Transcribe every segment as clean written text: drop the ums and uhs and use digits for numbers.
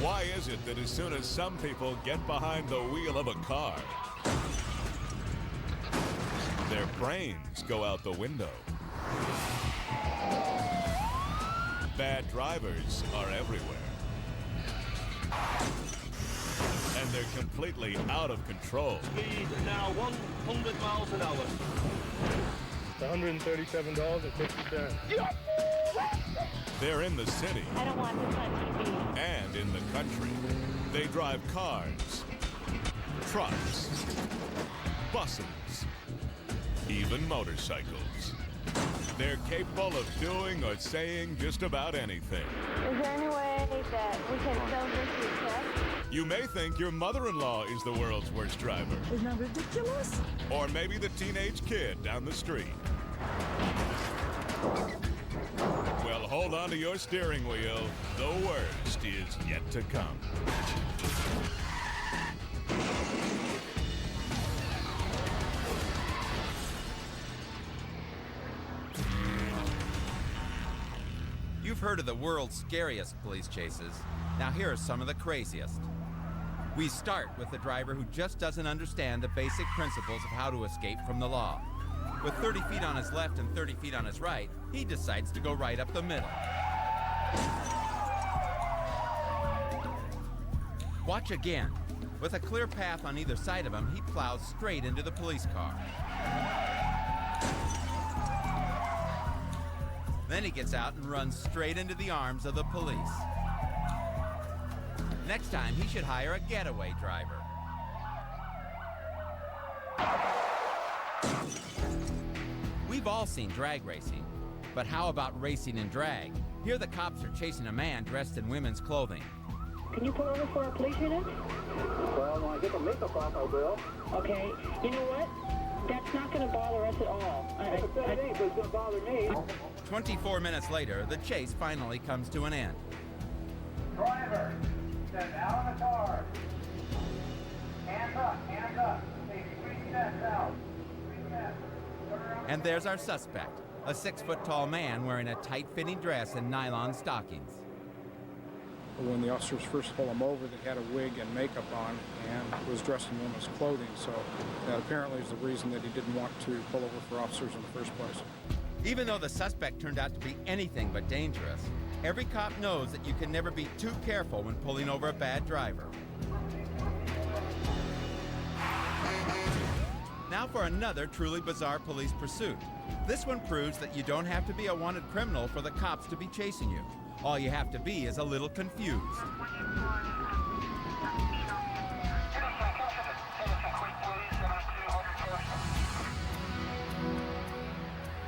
Why is it that as soon as some people get behind the wheel of a car, their brains go out the window? Bad drivers are everywhere. And they're completely out of control. Speed now 100 miles an hour. $137.50. They're in the city. I don't want this on TV. And in the country. They drive cars, trucks, buses, even motorcycles. They're capable of doing or saying just about anything. Is there any way that we can sell this to a test? You may think your mother-in-law is the world's worst driver. Isn't that ridiculous? Or maybe the teenage kid down the street. Well, hold on to your steering wheel. The worst is yet to come. You've heard of the world's scariest police chases. Now here are some of the craziest. We start with the driver who just doesn't understand the basic principles of how to escape from the law. With 30 feet on his left and 30 feet on his right, he decides to go right up the middle. Watch again. With a clear path on either side of him, he plows straight into the police car. Then he gets out and runs straight into the arms of the police. Next time, he should hire a getaway driver. We've all seen drag racing, but how about racing in drag? Here the cops are chasing a man dressed in women's clothing. Can you pull over for a police unit? Well, when I get the makeup off, I will. Okay. You know what? That's not going to bother us at all. It ain't, but it's going to bother me. 24 minutes later, the chase finally comes to an end. Driver, step out of the car. Hands up. Take 3 steps out. 3 steps. And there's our suspect, a 6-foot-tall man wearing a tight-fitting dress and nylon stockings. When the officers first pulled him over, they had a wig and makeup on and was dressed in women's clothing, so that apparently is the reason that he didn't want to pull over for officers in the first place. Even though the suspect turned out to be anything but dangerous, every cop knows that you can never be too careful when pulling over a bad driver. Now for another truly bizarre police pursuit. This one proves that you don't have to be a wanted criminal for the cops to be chasing you. All you have to be is a little confused.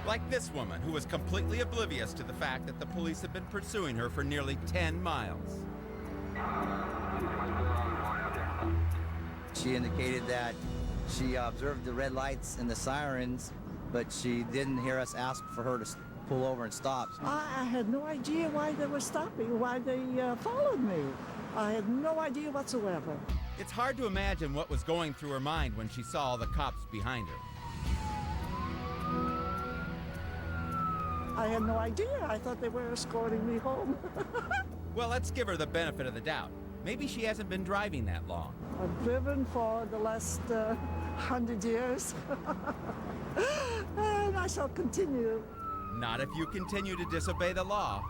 Like this woman, who was completely oblivious to the fact that the police had been pursuing her for nearly 10 miles. She indicated that she observed the red lights and the sirens, but she didn't hear us ask for her to pull over and stop. I had no idea why they were stopping, why they followed me. I had no idea whatsoever. It's hard to imagine what was going through her mind when she saw the cops behind her. I had no idea. I thought they were escorting me home. Well, let's give her the benefit of the doubt. Maybe she hasn't been driving that long. I've driven for the last 100 years. And I shall continue. Not if you continue to disobey the law.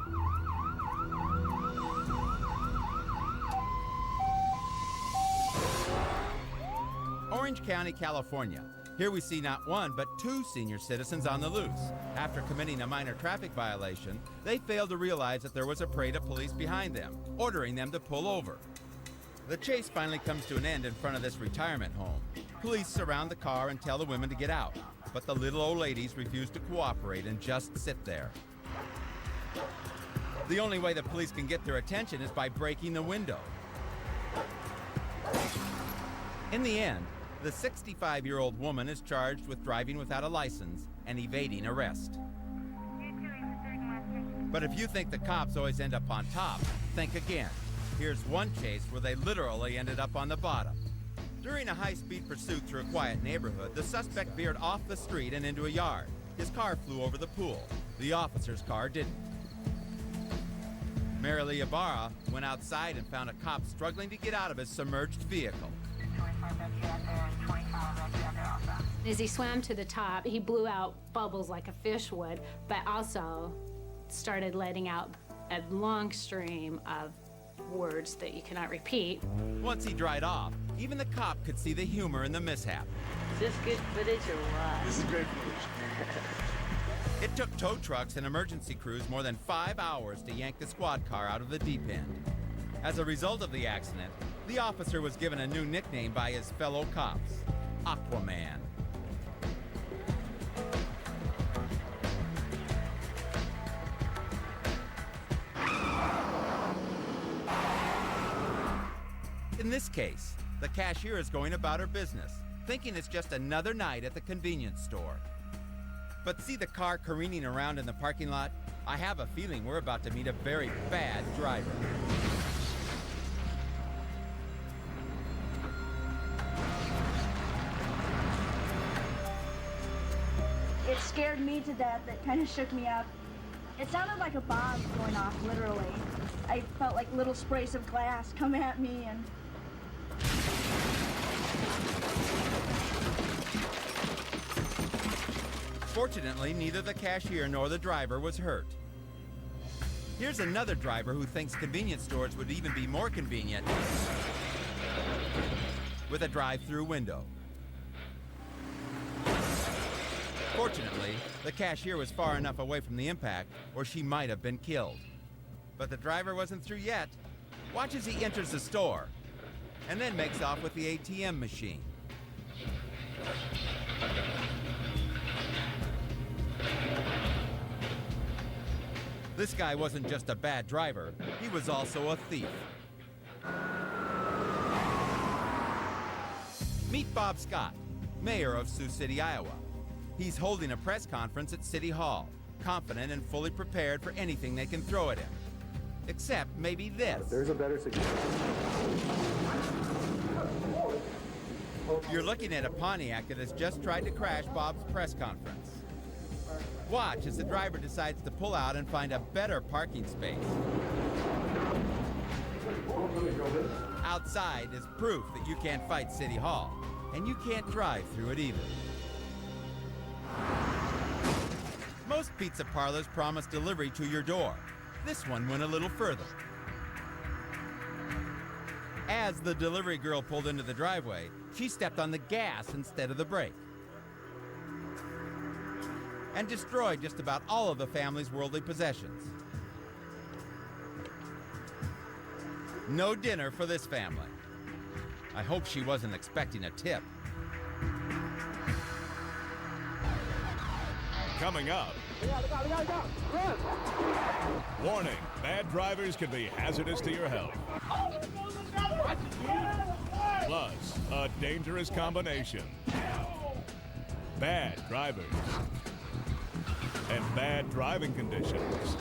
Orange County, California. Here we see not one, but 2 senior citizens on the loose. After committing a minor traffic violation, they failed to realize that there was a parade of police behind them, ordering them to pull over. The chase finally comes to an end in front of this retirement home. Police surround the car and tell the women to get out, but the little old ladies refuse to cooperate and just sit there. The only way the police can get their attention is by breaking the window. In the end, the 65-year-old woman is charged with driving without a license and evading arrest. But if you think the cops always end up on top, think again. Here's one chase where they literally ended up on the bottom. During a high-speed pursuit through a quiet neighborhood, the suspect veered off the street and into a yard. His car flew over the pool. The officer's car didn't. Marilee Ibarra went outside and found a cop struggling to get out of his submerged vehicle. As he swam to the top, he blew out bubbles like a fish would, but also started letting out a long stream of words that you cannot repeat. Once he dried off, even the cop could see the humor in the mishap. Is this good footage or what? This is great footage. It took tow trucks and emergency crews more than 5 hours to yank the squad car out of the deep end. As a result of the accident, the officer was given a new nickname by his fellow cops, Aquaman. In this case, the cashier is going about her business, thinking it's just another night at the convenience store. But see the car careening around in the parking lot? I have a feeling we're about to meet a very bad driver. It scared me to death. It kind of shook me up. It sounded like a bomb going off, literally. I felt like little sprays of glass come at me and... Fortunately, neither the cashier nor the driver was hurt. Here's another driver who thinks convenience stores would even be more convenient with a drive-through window. Fortunately, the cashier was far enough away from the impact, or she might have been killed. But the driver wasn't through yet. Watch as he enters the store, and then makes off with the ATM machine. This guy wasn't just a bad driver, he was also a thief. Meet Bob Scott, mayor of Sioux City, Iowa. He's holding a press conference at City Hall, confident and fully prepared for anything they can throw at him. Except maybe this. There's a better suggestion. You're looking at a Pontiac that has just tried to crash Bob's press conference. Watch as the driver decides to pull out and find a better parking space. Outside is proof that you can't fight City Hall, and you can't drive through it either. Most pizza parlors promise delivery to your door. This one went a little further. As the delivery girl pulled into the driveway, she stepped on the gas instead of the brake and destroyed just about all of the family's worldly possessions. No dinner for this family. I hope she wasn't expecting a tip. Coming up. Run! Warning, bad drivers can be hazardous to your health. Plus, a dangerous combination. Bad drivers and bad driving conditions.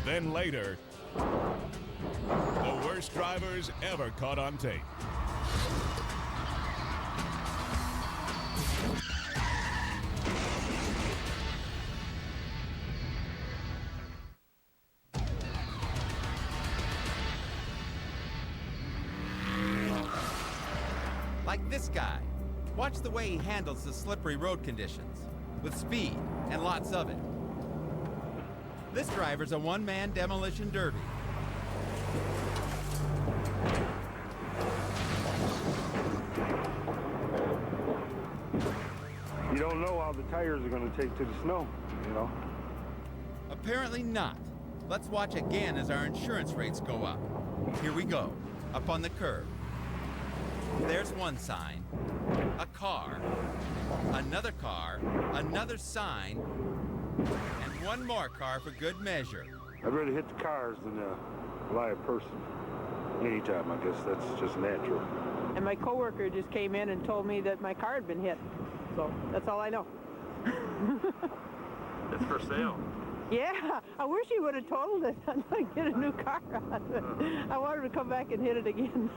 Then later, the worst drivers ever caught on tape. Like this guy. Watch the way he handles the slippery road conditions, with speed and lots of it. This driver's a one-man demolition derby. You don't know how the tires are going to take to the snow, you know? Apparently not. Let's watch again as our insurance rates go up. Here we go, up on the curb. There's one sign, a car, another sign, and one more car for good measure. I'd rather hit the cars than a live person. Anytime, I guess that's just natural. And my coworker just came in and told me that my car had been hit. So that's all I know. It's for sale. Yeah, I wish he would have totaled it and get a new car out of it. I wanted to come back and hit it again.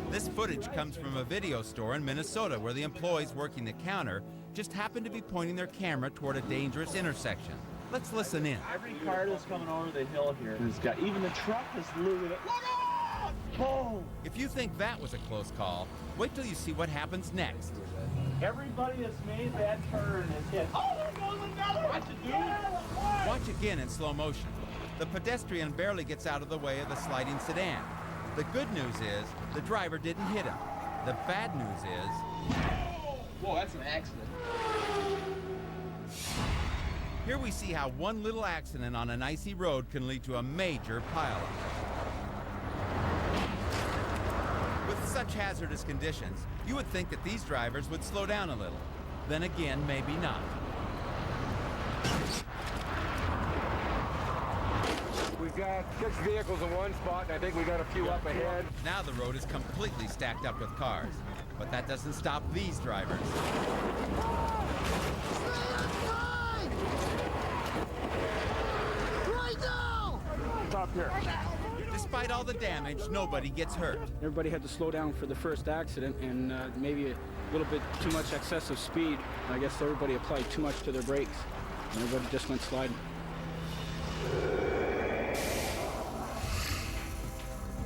This footage comes from a video store in Minnesota where the employees working the counter just happened to be pointing their camera toward a dangerous intersection. Let's listen in. Every car that's coming over the hill here has got, even the truck is looting it. Look out! Boom! If you think that was a close call, wait till you see what happens next. Everybody that's made that turn has hit. Oh, there goes another! Watch it, dude! Watch again in slow motion. The pedestrian barely gets out of the way of the sliding sedan. The good news is the driver didn't hit him. The bad news is... Whoa, that's an accident. Here we see how one little accident on an icy road can lead to a major pileup. With such hazardous conditions, you would think that these drivers would slow down a little. Then again, maybe not. We've got 6 vehicles in one spot, and I think we got a few up ahead. Now the road is completely stacked up with cars. But that doesn't stop these drivers. Right now! Stop here. Despite all the damage, nobody gets hurt. Everybody had to slow down for the first accident, and maybe a little bit too much excessive speed. I guess everybody applied too much to their brakes, and everybody just went sliding.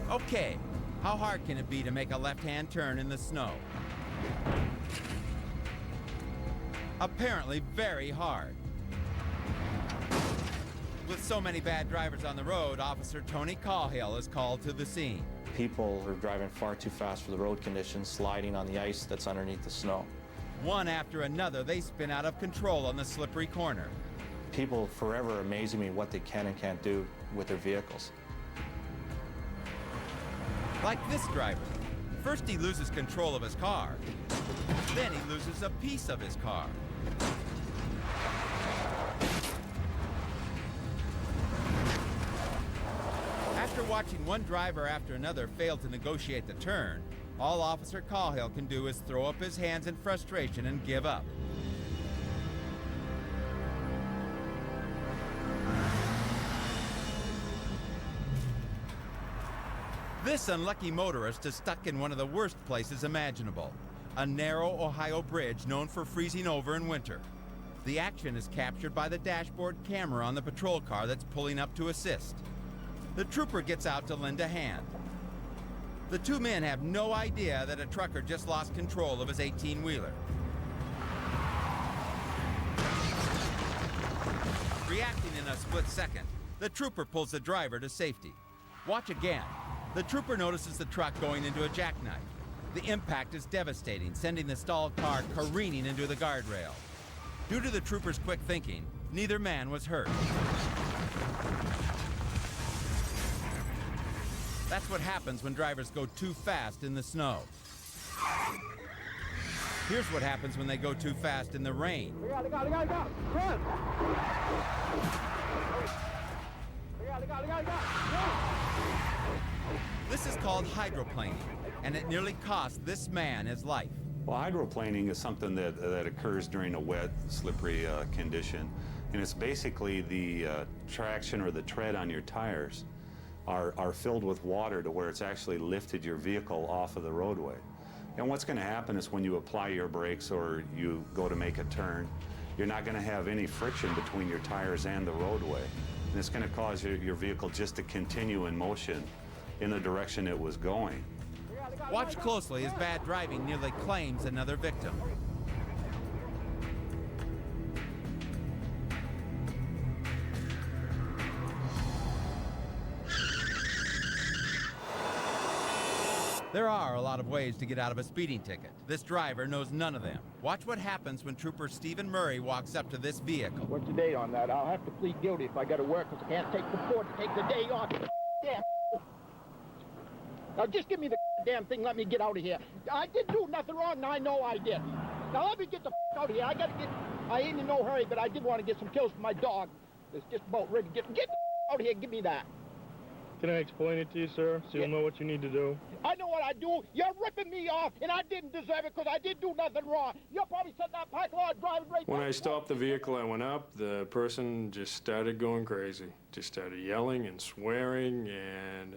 Okay, how hard can it be to make a left-hand turn in the snow? Apparently very hard. With so many bad drivers on the road, Officer Tony Cahill is called to the scene. People are driving far too fast for the road conditions, sliding on the ice that's underneath the snow. One after another, they spin out of control on the slippery corner. People forever amazing me what they can and can't do with their vehicles. Like this driver. First he loses control of his car. Then he loses a piece of his car. After watching one driver after another fail to negotiate the turn, all Officer Cahill can do is throw up his hands in frustration and give up. This unlucky motorist is stuck in one of the worst places imaginable, a narrow Ohio bridge known for freezing over in winter. The action is captured by the dashboard camera on the patrol car that's pulling up to assist. The trooper gets out to lend a hand. The two men have no idea that a trucker just lost control of his 18-wheeler. Reacting in a split second, the trooper pulls the driver to safety. Watch again. The trooper notices the truck going into a jackknife. The impact is devastating, sending the stalled car careening into the guardrail. Due to the trooper's quick thinking, neither man was hurt. That's what happens when drivers go too fast in the snow. Here's what happens when they go too fast in the rain. This is called hydroplaning, and it nearly cost this man his life. Well, hydroplaning is something that occurs during a wet, slippery condition, and it's basically the traction or the tread on your tires are filled with water to where it's actually lifted your vehicle off of the roadway. And what's going to happen is when you apply your brakes or you go to make a turn, you're not going to have any friction between your tires and the roadway. And it's going to cause your vehicle just to continue in motion in the direction it was going. Watch closely as bad driving nearly claims another victim. There are a lot of ways to get out of a speeding ticket. This driver knows none of them. Watch what happens when Trooper Stephen Murray walks up to this vehicle. What's the date on that? I'll have to plead guilty if I got to work because I can't take the board to take the day off. Damn. Now just give me the damn thing. Let me get out of here. I didn't do nothing wrong, and I know I did. Now let me get the out of here. I ain't in no hurry, but I did want to get some kills for my dog. It's just about ready to get the out of here. Give me that. Can I explain it to you, sir, so you'll know what you need to do? I know what I do. You're ripping me off, and I didn't deserve it because I didn't do nothing wrong. You're probably sitting in that parking lot driving right When I stopped the vehicle, I went up. The person just started going crazy. Just started yelling and swearing, and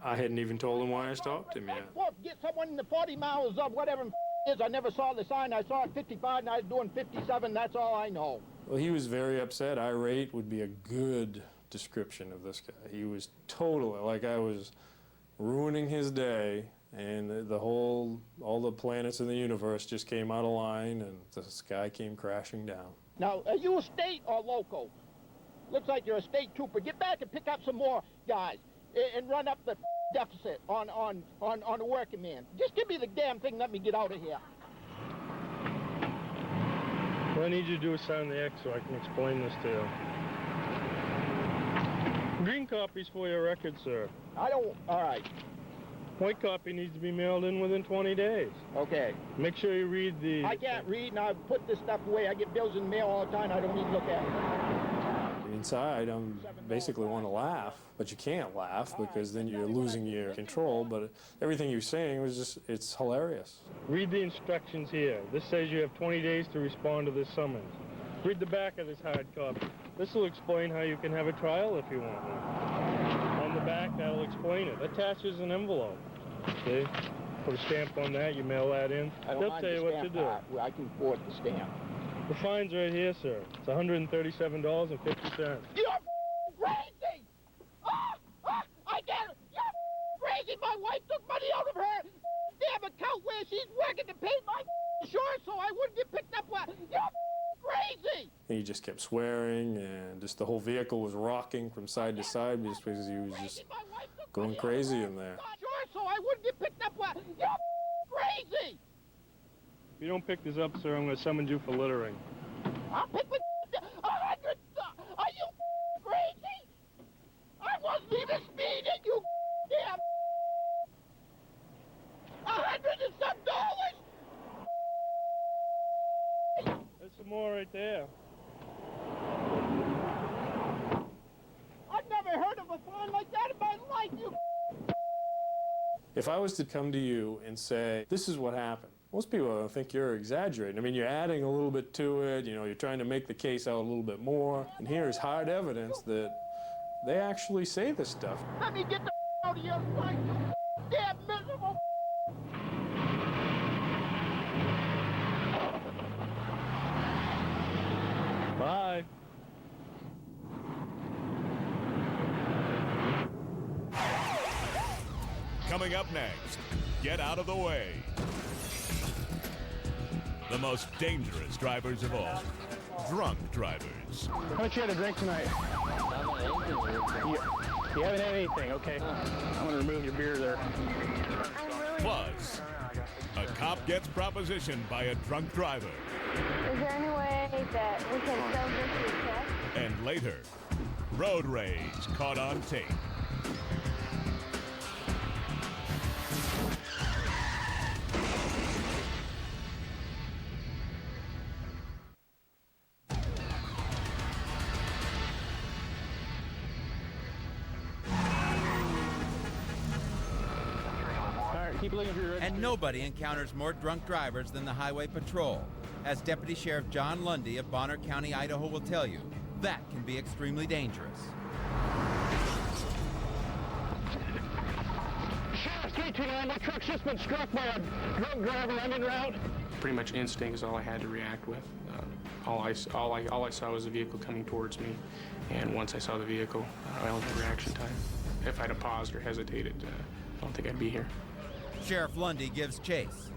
I hadn't even told him why I stopped him yet. Get someone in the 40 miles of whatever is. I never saw the sign. I saw it 55, and I was doing 57. That's all I know. Well, he was very upset. Irate would be a good description of this guy. He was totally like I was ruining his day, and all the planets in the universe just came out of line, and the sky came crashing down. Now, are you a state or local? Looks like you're a state trooper. Get back and pick up some more guys and run up the deficit on the working man. Just give me the damn thing. Let me get out of here. What I need you to do is sign the X so I can explain this to you. Green copy's for your record, sir. I don't... All right. White copy needs to be mailed in within 20 days. Okay. Make sure you read the... I can't read, and I put this stuff away. I get bills in the mail all the time. I don't need to look at it. Inside, I basically want to laugh, but you can't laugh because then you're losing your control. But everything you're saying was just, it's hilarious. Read the instructions here. This says you have 20 days to respond to this summons. Read the back of this hard copy. This will explain how you can have a trial if you want one. On the back, that'll explain it. Attaches an envelope. See? Put a stamp on that, you mail that in. They'll tell you what to do. I can afford the stamp. The fine's right here, sir. It's $137.50. You're crazy! I get it! You're crazy! My wife took money out of her damn account where she's working to pay my insurance so I wouldn't get picked up. You're crazy! And he just kept swearing, and just the whole vehicle was rocking from side to side just because he was just going crazy in there. So I wouldn't get picked up. You're crazy! If you don't pick this up, sir, I'm going to summon you for littering. I'll pick the 100. Are you crazy? I wasn't even speeding, you damn. $100 and some dollars. There's some more right there. I've never heard of a fine like that in my life, you. If I was to come to you and say, this is what happened, most people think you're exaggerating. I mean, you're adding a little bit to it, you know, you're trying to make the case out a little bit more. And here's hard evidence that they actually say this stuff. Let me get the out of your sight, you damn miserable. Bye. Coming up next, get out of the way. The most dangerous drivers of all, drunk drivers. How much you had to drink tonight? You haven't had anything, okay. I'm gonna remove your beer there. Plus, a cop gets propositioned by a drunk driver. Is there any way that we can sell this to a check? And later, road rage caught on tape. And nobody encounters more drunk drivers than the Highway Patrol. As Deputy Sheriff John Lundy of Bonner County, Idaho will tell you, that can be extremely dangerous. Sheriff 329, my truck's just been struck by a drunk driver en route. Pretty much instinct is all I had to react with. All I saw was the vehicle coming towards me, and once I saw the vehicle, I only had reaction time. If I'd have paused or hesitated, I don't think I'd be here. Sheriff Lundy gives chase.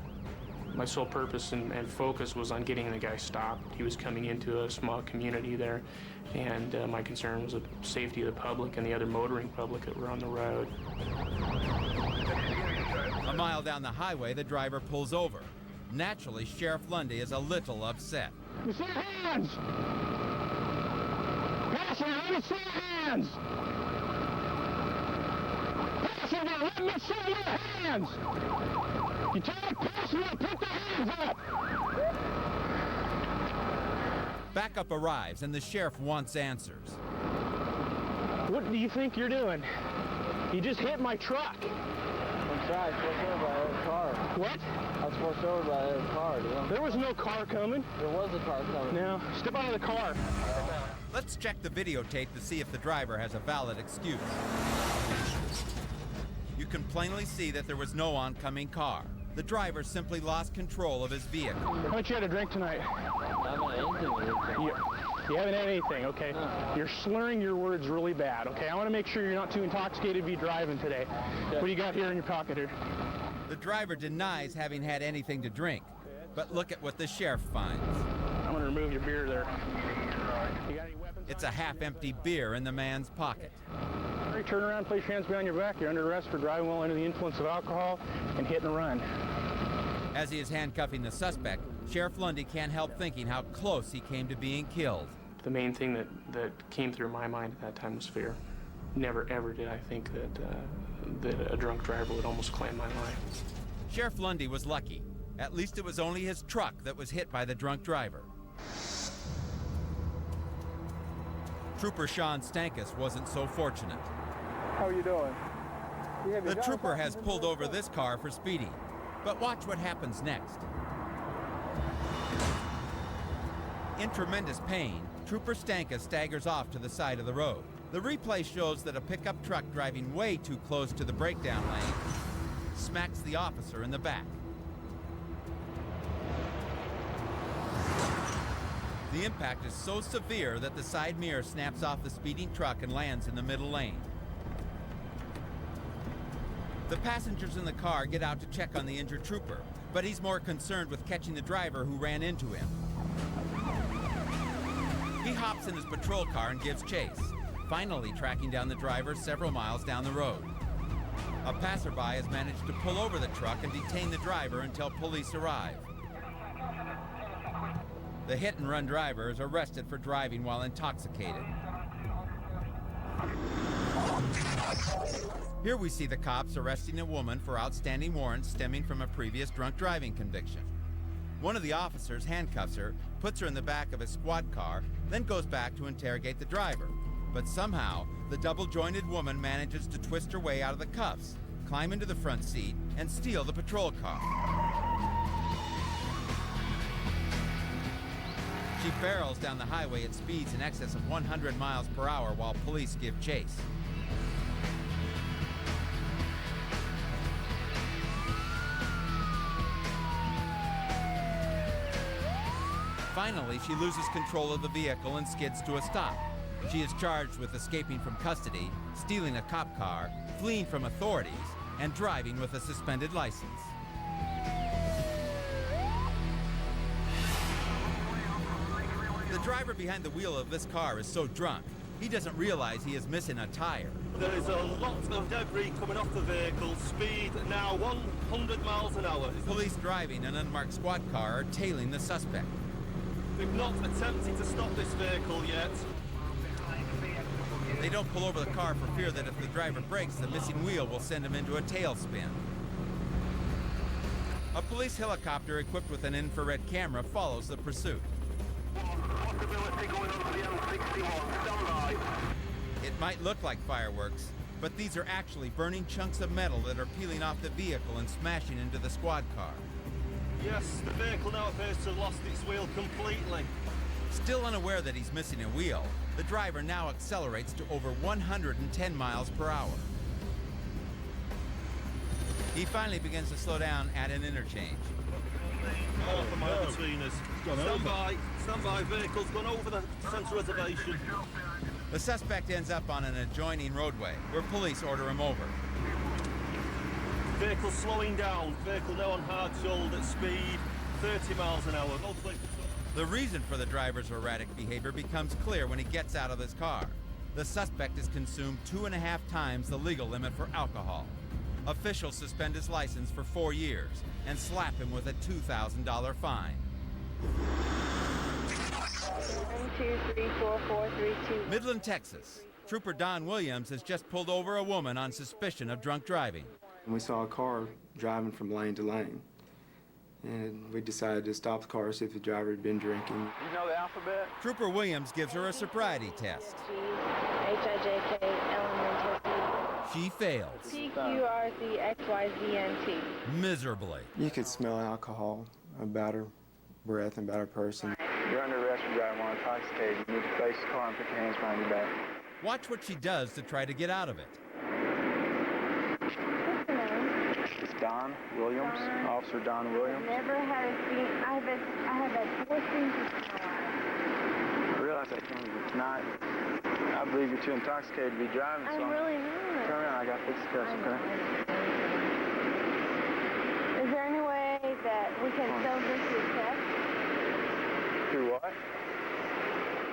My sole purpose and focus was on getting the guy stopped. He was coming into a small community there, and my concern was the safety of the public and the other motoring public that were on the road. A mile down the highway, the driver pulls over. Naturally, Sheriff Lundy is a little upset. You see your hands! Passenger, let me see your hands! Passenger, let me see your hands! You tell the passenger to put their hands up! Backup arrives, and the sheriff wants answers. What do you think you're doing? You just hit my truck. I'm sorry, I was forced over by a car. What? I was forced over by a car, dude. There was no car coming. There was a car coming. Now, step out of the car. Let's check the videotape to see if the driver has a valid excuse. You can plainly see that there was no oncoming car. The driver simply lost control of his vehicle. How much you had to drink tonight? I haven't had anything. You haven't had anything, okay? No. You're slurring your words really bad, okay? I want to make sure you're not too intoxicated to be driving today. Okay. What do you got here in your pocket here? The driver denies having had anything to drink, but look at what the sheriff finds. I'm going to remove your beer there. You got any weapons? It's a half-empty beer in the man's pocket. All right, turn around, place your hands behind your back. You're under arrest for driving while under the influence of alcohol and hit and run. As he is handcuffing the suspect, Sheriff Lundy can't help thinking how close he came to being killed. The main thing that came through my mind at that time was fear. Never, ever did I think that a drunk driver would almost claim my life. Sheriff Lundy was lucky. At least it was only his truck that was hit by the drunk driver. Trooper Sean Stankus wasn't so fortunate. How are you doing? The trooper has pulled over this car for speeding. But watch what happens next. In tremendous pain, Trooper Stankus staggers off to the side of the road. The replay shows that a pickup truck driving way too close to the breakdown lane smacks the officer in the back. The impact is so severe that the side mirror snaps off the speeding truck and lands in the middle lane. The passengers in the car get out to check on the injured trooper, but he's more concerned with catching the driver who ran into him. He hops in his patrol car and gives chase, finally tracking down the driver several miles down the road. A passerby has managed to pull over the truck and detain the driver until police arrive. The hit-and-run driver is arrested for driving while intoxicated. Here we see the cops arresting a woman for outstanding warrants stemming from a previous drunk driving conviction. One of the officers handcuffs her, puts her in the back of a squad car, then goes back to interrogate the driver. But somehow, the double-jointed woman manages to twist her way out of the cuffs, climb into the front seat, and steal the patrol car. She barrels down the highway at speeds in excess of 100 miles per hour while police give chase. Finally, she loses control of the vehicle and skids to a stop. She is charged with escaping from custody, stealing a cop car, fleeing from authorities, and driving with a suspended license. The driver behind the wheel of this car is so drunk, he doesn't realize he is missing a tire. There is a lot of debris coming off the vehicle. Speed now 100 miles an hour. Police driving an unmarked squad car are tailing the suspect. We've not attempted to stop this vehicle yet. They don't pull over the car for fear that if the driver brakes, the missing wheel will send him into a tailspin. A police helicopter equipped with an infrared camera follows the pursuit. It might look like fireworks, but these are actually burning chunks of metal that are peeling off the vehicle and smashing into the squad car. Yes, the vehicle now appears to have lost its wheel completely. Still unaware that he's missing a wheel, the driver now accelerates to over 110 miles per hour. He finally begins to slow down at an interchange. Half a mile between us. Stand by, vehicle's gone over the centre reservation. The suspect ends up on an adjoining roadway, where police order him over. Vehicle slowing down. Vehicle now on hard shoulder speed, 30 miles an hour. The reason for the driver's erratic behavior becomes clear when he gets out of his car. The suspect has consumed 2.5 times the legal limit for alcohol. Officials suspend his license for 4 years and slap him with a $2,000 fine. 1-2-3-4-4-3-2. Midland, Texas. Trooper Don Williams has just pulled over a woman on suspicion of drunk driving. And we saw a car driving from lane to lane. And we decided to stop the car, see if the driver had been drinking. You know the alphabet? Trooper Williams gives her a sobriety test. H-I-J-K-L-M-N-T-S-E. She fails. TQRZXYZNT. Miserably. You could smell alcohol about her breath and about her person. You're under arrest for driving while intoxicated. You need to face the car and put your hands behind your back. Watch what she does to try to get out of it. It's Don Williams, Officer Don Williams. Never had a scene. I have had 4 scenes in my life. I realize that came tonight. I believe you're too intoxicated to be driving. I'm really not. Turn around, I got fixed cuss, okay? Is there any way that we can sell this to a test? Through what?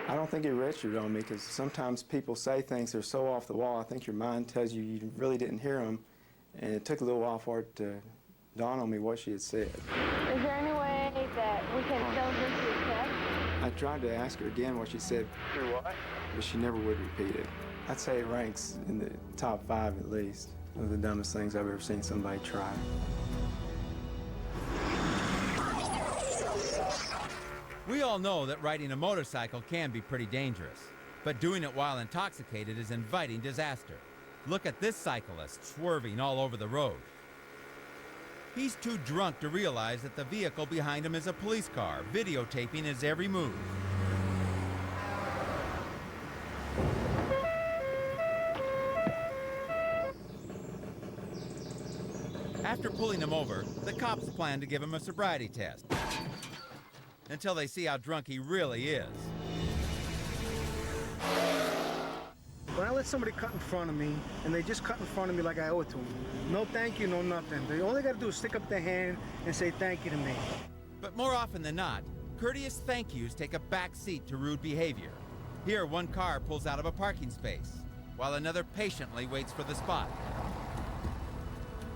I don't think he registered on me because sometimes people say things that are so off the wall, I think your mind tells you you really didn't hear them, and it took a little while for it to dawn on me what she had said. Is there any way that we can sell this to a test? I tried to ask her again what she said. Through what? But she never would repeat it. I'd say it ranks in the top 5 at least of the dumbest things I've ever seen somebody try. We all know that riding a motorcycle can be pretty dangerous, but doing it while intoxicated is inviting disaster. Look at this cyclist swerving all over the road. He's too drunk to realize that the vehicle behind him is a police car, videotaping his every move. After pulling him over, the cops plan to give him a sobriety test until they see how drunk he really is. When I let somebody cut in front of me, and they just cut in front of me like I owe it to them, no thank you, no nothing. All they got to do is stick up their hand and say thank you to me. But more often than not, courteous thank yous take a back seat to rude behavior. Here, one car pulls out of a parking space, while another patiently waits for the spot.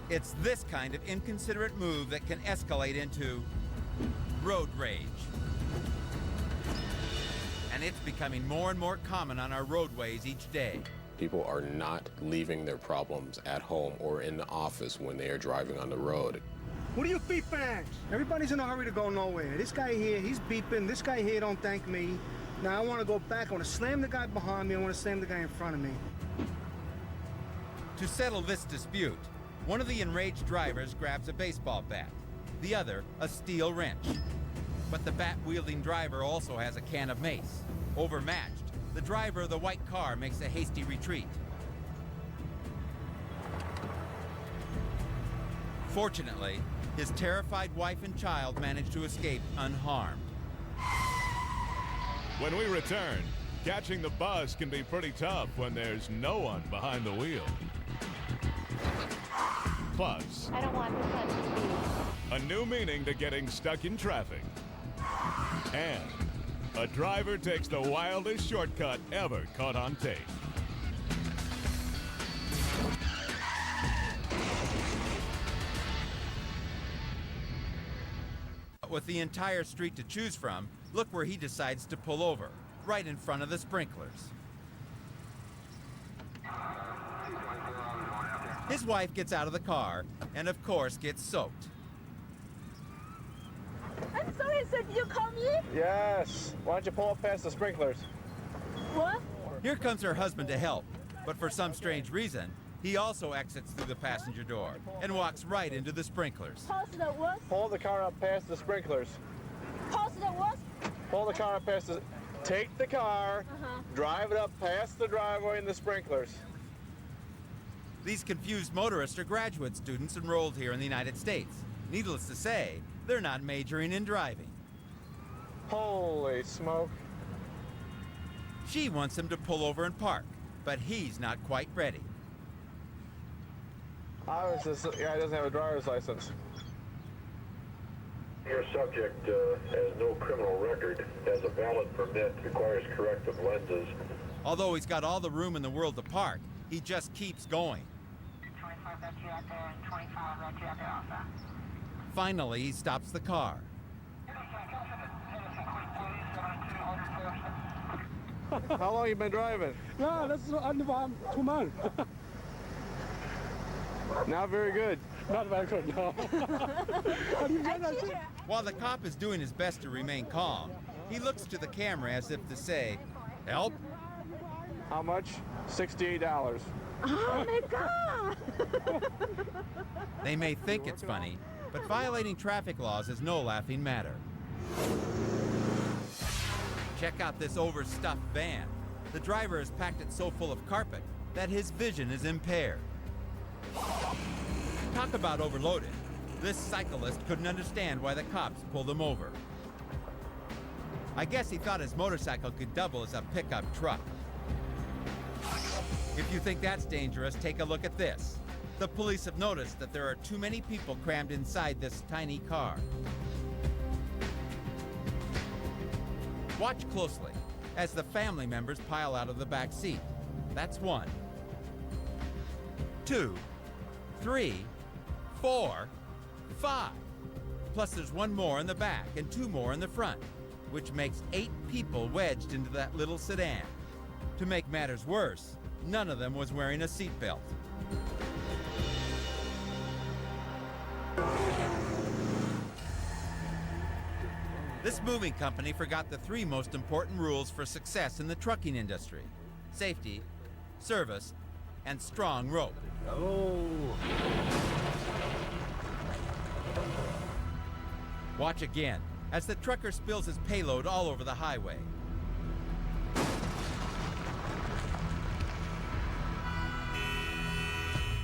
It's this kind of inconsiderate move that can escalate into road rage. And it's becoming more and more common on our roadways each day. People are not leaving their problems at home or in the office when they are driving on the road. What are you beep bags? Everybody's in a hurry to go nowhere. This guy here, he's beeping. This guy here don't thank me. Now I want to go back. I want to slam the guy behind me. I want to slam the guy in front of me. To settle this dispute, one of the enraged drivers grabs a baseball bat, the other a steel wrench. But the bat-wielding driver also has a can of mace. Overmatched, the driver of the white car makes a hasty retreat. Fortunately, his terrified wife and child manage to escape unharmed. When we return, catching the bus can be pretty tough when there's no one behind the wheel. Plus, I don't want this much speed. a new meaning to getting stuck in traffic. And a driver takes the wildest shortcut ever caught on tape. With the entire street to choose from, look where he decides to pull over, right in front of the sprinklers. His wife gets out of the car and, of course, gets soaked. I'm sorry, sir. Did you call me? Yes. Why don't you pull up past the sprinklers? What? Here comes her husband to help, but for some strange reason, he also exits through the passenger door and walks right into the sprinklers. Pause the what? Pull the car up past the sprinklers. Pause the what? Pull the car up past the... Take the car, drive it up past the driveway and the sprinklers. These confused motorists are graduate students enrolled here in the United States. Needless to say, they're not majoring in driving. Holy smoke. She wants him to pull over and park, but he's not quite ready. This guy doesn't have a driver's license. Your subject has no criminal record, has a valid permit, requires corrective lenses. Although he's got all the room in the world to park, he just keeps going. 25 left you out there and 25 left you out there also. Finally, he stops the car. How long you been driving? No, that's under 2 months. Not very good. Not very good, no. While the cop is doing his best to remain calm, he looks to the camera as if to say, "Help?" How much? $68. Oh my God! They may think it's funny, but violating traffic laws is no laughing matter. Check out this overstuffed van. The driver has packed it so full of carpet that his vision is impaired. Talk about overloaded. This cyclist couldn't understand why the cops pulled him over. I guess he thought his motorcycle could double as a pickup truck. If you think that's dangerous, take a look at this. The police have noticed that there are too many people crammed inside this tiny car. Watch closely as the family members pile out of the back seat. That's 1, 2, 3, 4, 5. Plus there's 1 more in the back and 2 more in the front, which makes 8 people wedged into that little sedan. To make matters worse, none of them was wearing a seatbelt. This moving company forgot the 3 most important rules for success in the trucking industry: safety, service, and strong rope. Watch again as the trucker spills his payload all over the highway.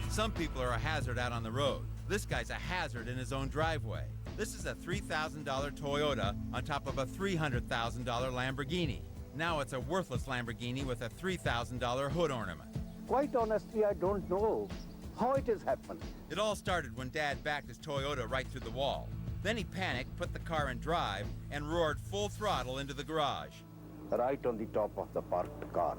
Some people are a hazard out on the road. This guy's a hazard in his own driveway. This is a $3,000 Toyota on top of a $300,000 Lamborghini. Now it's a worthless Lamborghini with a $3,000 hood ornament. Quite honestly, I don't know how it has happened. It all started when Dad backed his Toyota right through the wall. Then he panicked, put the car in drive, and roared full throttle into the garage. Right on the top of the parked car.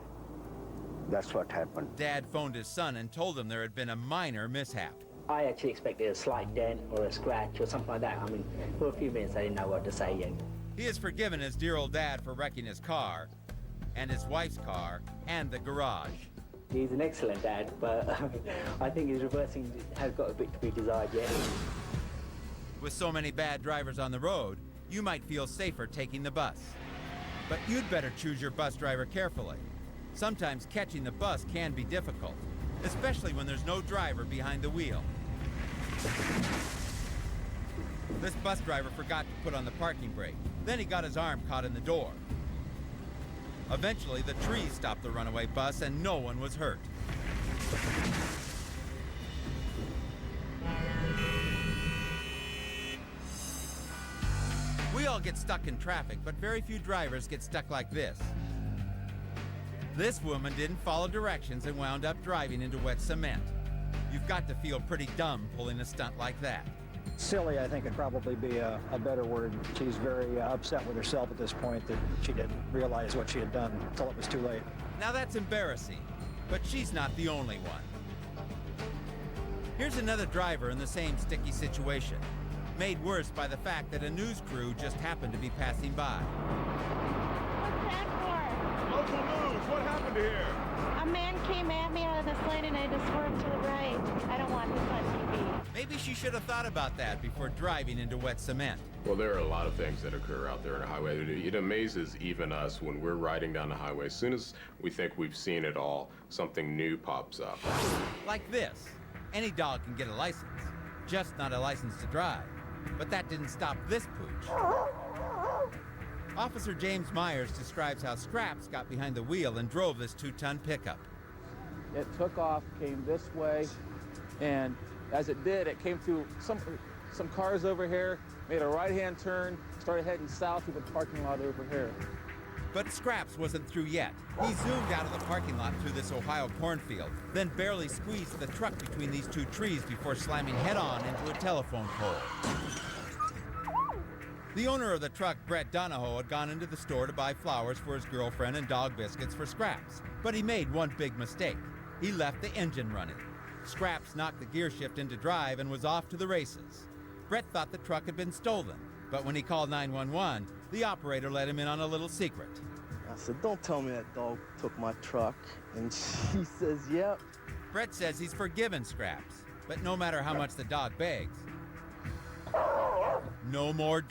That's what happened. Dad phoned his son and told him there had been a minor mishap. I actually expected a slight dent or a scratch or something like that. I mean, for a few minutes I didn't know what to say yet. He has forgiven his dear old dad for wrecking his car, and his wife's car, and the garage. He's an excellent dad, but I think his reversing has got a bit to be desired yet. With so many bad drivers on the road, you might feel safer taking the bus. But you'd better choose your bus driver carefully. Sometimes catching the bus can be difficult, especially when there's no driver behind the wheel. This bus driver forgot to put on the parking brake. Then he got his arm caught in the door. Eventually, the trees stopped the runaway bus and no one was hurt. We all get stuck in traffic, but very few drivers get stuck like this. This woman didn't follow directions and wound up driving into wet cement. You've got to feel pretty dumb pulling a stunt like that. Silly, I think, would probably be a better word. She's very upset with herself at this point that she didn't realize what she had done until it was too late. Now that's embarrassing, but she's not the only one. Here's another driver in the same sticky situation, made worse by the fact that a news crew just happened to be passing by. What's that for? Local news, what happened here? A man came at me out of this lane and I just swerved to the right. I don't want this on TV. Maybe she should have thought about that before driving into wet cement. Well, there are a lot of things that occur out there on the highway. It amazes even us when we're riding down the highway. As soon as we think we've seen it all, something new pops up. Like this. Any dog can get a license, just not a license to drive. But that didn't stop this pooch. Officer James Myers describes how Scraps got behind the wheel and drove this 2-ton pickup. It took off, came this way, and as it did, it came through some cars over here, made a right-hand turn, started heading south through the parking lot over here. But Scraps wasn't through yet. He zoomed out of the parking lot through this Ohio cornfield, then barely squeezed the truck between these 2 trees before slamming head-on into a telephone pole. The owner of the truck, Brett Donahoe, had gone into the store to buy flowers for his girlfriend and dog biscuits for Scraps. But he made one big mistake. He left the engine running. Scraps knocked the gear shift into drive and was off to the races. Brett thought the truck had been stolen, but when he called 911, the operator let him in on a little secret. I said, "Don't tell me that dog took my truck." And she says, "Yep." Brett says he's forgiven Scraps, but no matter how much the dog begs, no more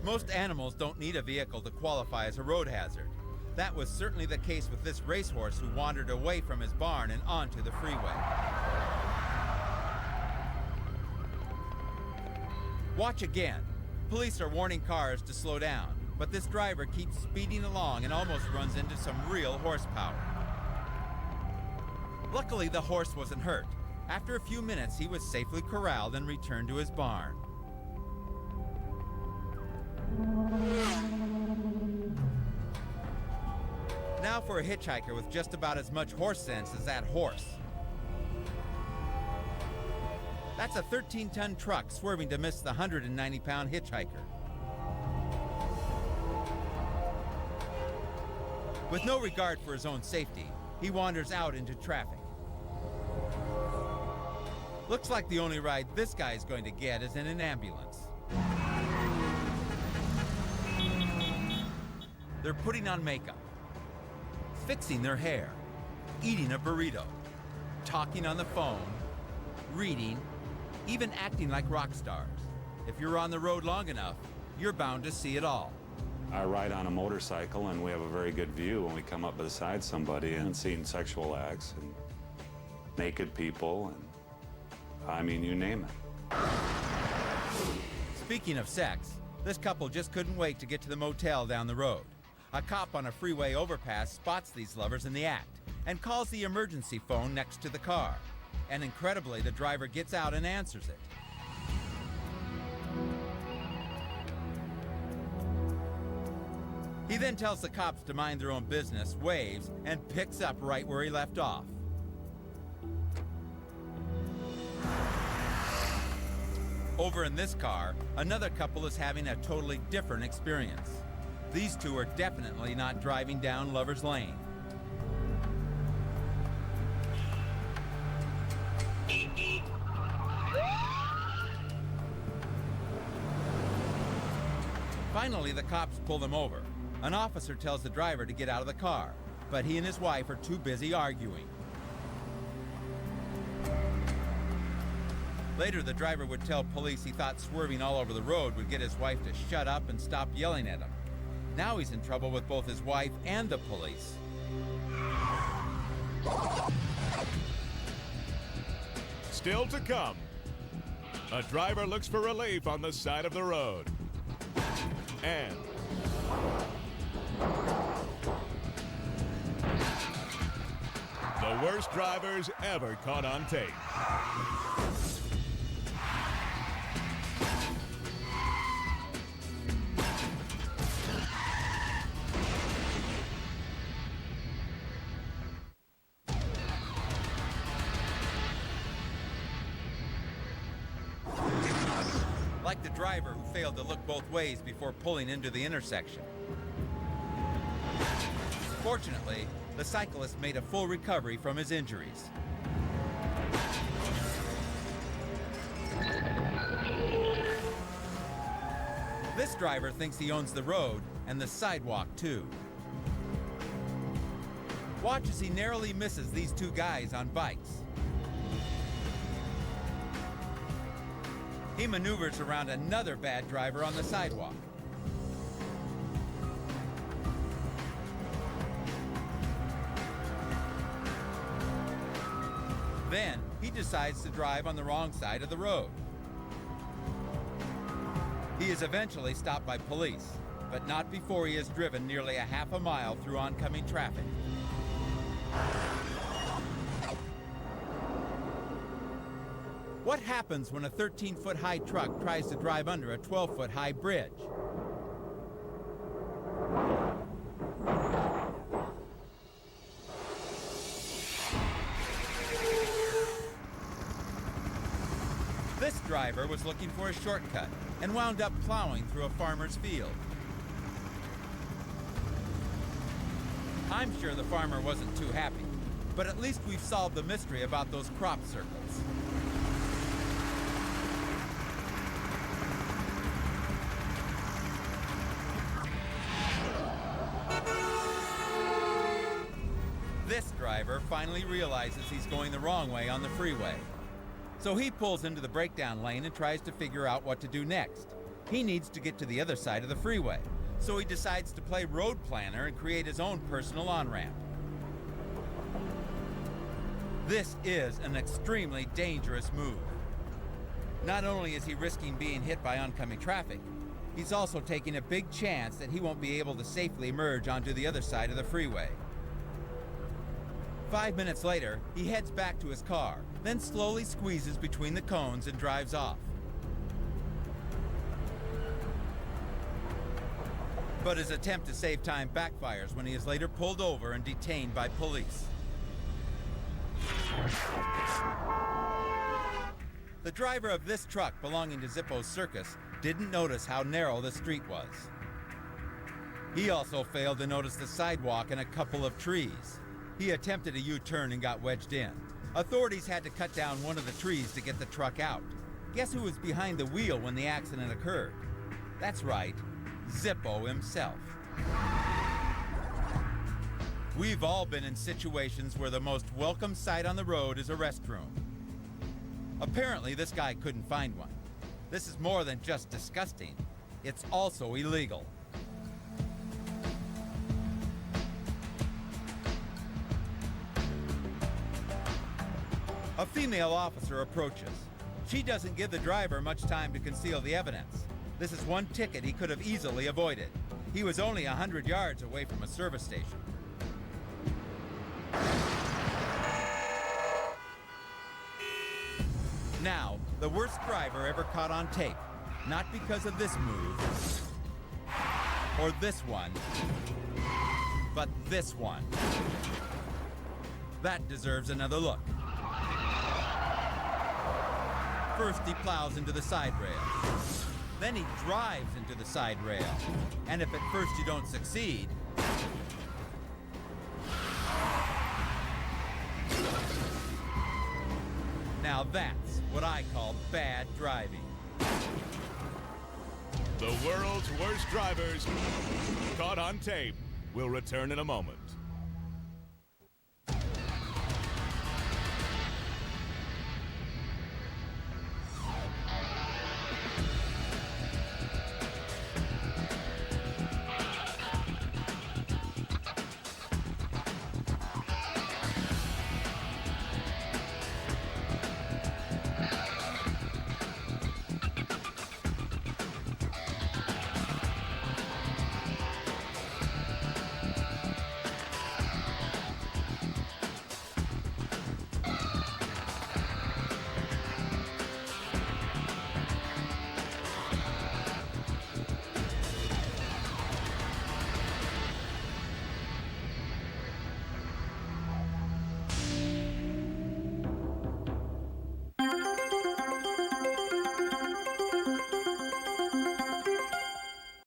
Most animals don't need a vehicle to qualify as a road hazard. That was certainly the case with this racehorse who wandered away from his barn and onto the freeway. Watch again. Police are warning cars to slow down, but this driver keeps speeding along and almost runs into some real horsepower. Luckily, the horse wasn't hurt. After a few minutes, he was safely corralled and returned to his barn. Now for a hitchhiker with just about as much horse sense as that horse. That's a 13-ton truck swerving to miss the 190-pound hitchhiker. With no regard for his own safety, he wanders out into traffic. Looks like the only ride this guy is going to get is in an ambulance. They're putting on makeup, fixing their hair, eating a burrito, talking on the phone, reading, even acting like rock stars. If you're on the road long enough, you're bound to see it all. I ride on a motorcycle and we have a very good view when we come up beside somebody and seeing sexual acts and naked people and, I mean, you name it. Speaking of sex, this couple just couldn't wait to get to the motel down the road. A cop on a freeway overpass spots these lovers in the act and calls the emergency phone next to the car. And incredibly, the driver gets out and answers it. He then tells the cops to mind their own business, waves, and picks up right where he left off. Over in this car, another couple is having a totally different experience. These two are definitely not driving down Lover's Lane. Finally, the cops pull them over. An officer tells the driver to get out of the car, but he and his wife are too busy arguing. Later, the driver would tell police he thought swerving all over the road would get his wife to shut up and stop yelling at him. Now he's in trouble with both his wife and the police. Still to come. A driver looks for relief on the side of the road. And the worst drivers ever caught on tape. Like the driver who failed to look both ways before pulling into the intersection. Fortunately, the cyclist made a full recovery from his injuries. This driver thinks he owns the road and the sidewalk too. Watch as he narrowly misses these two guys on bikes. He maneuvers around another bad driver on the sidewalk. Then, he decides to drive on the wrong side of the road. He is eventually stopped by police, but not before he has driven nearly a half a mile through oncoming traffic. What happens when a 13-foot-high truck tries to drive under a 12-foot-high bridge? This driver was looking for a shortcut and wound up plowing through a farmer's field. I'm sure the farmer wasn't too happy, but at least we've solved the mystery about those crop circles. This driver finally realizes he's going the wrong way on the freeway. So he pulls into the breakdown lane and tries to figure out what to do next. He needs to get to the other side of the freeway, so he decides to play road planner and create his own personal on-ramp. This is an extremely dangerous move. Not only is he risking being hit by oncoming traffic, he's also taking a big chance that he won't be able to safely merge onto the other side of the freeway. 5 minutes later, he heads back to his car, then slowly squeezes between the cones and drives off. But his attempt to save time backfires when he is later pulled over and detained by police. The driver of this truck belonging to Zippo's Circus didn't notice how narrow the street was. He also failed to notice the sidewalk and a couple of trees. He attempted a U-turn and got wedged in. Authorities had to cut down one of the trees to get the truck out. Guess who was behind the wheel when the accident occurred? That's right, Zippo himself. We've all been in situations where the most welcome sight on the road is a restroom. Apparently, this guy couldn't find one. This is more than just disgusting. It's also illegal. A female officer approaches. She doesn't give the driver much time to conceal the evidence. This is one ticket he could have easily avoided. He was only 100 yards away from a service station. Now, the worst driver ever caught on tape. Not because of this move, or this one, but this one. That deserves another look. First, he plows into the side rail. Then he drives into the side rail. And if at first you don't succeed, now that's what I call bad driving. The world's worst drivers caught on tape will return in a moment.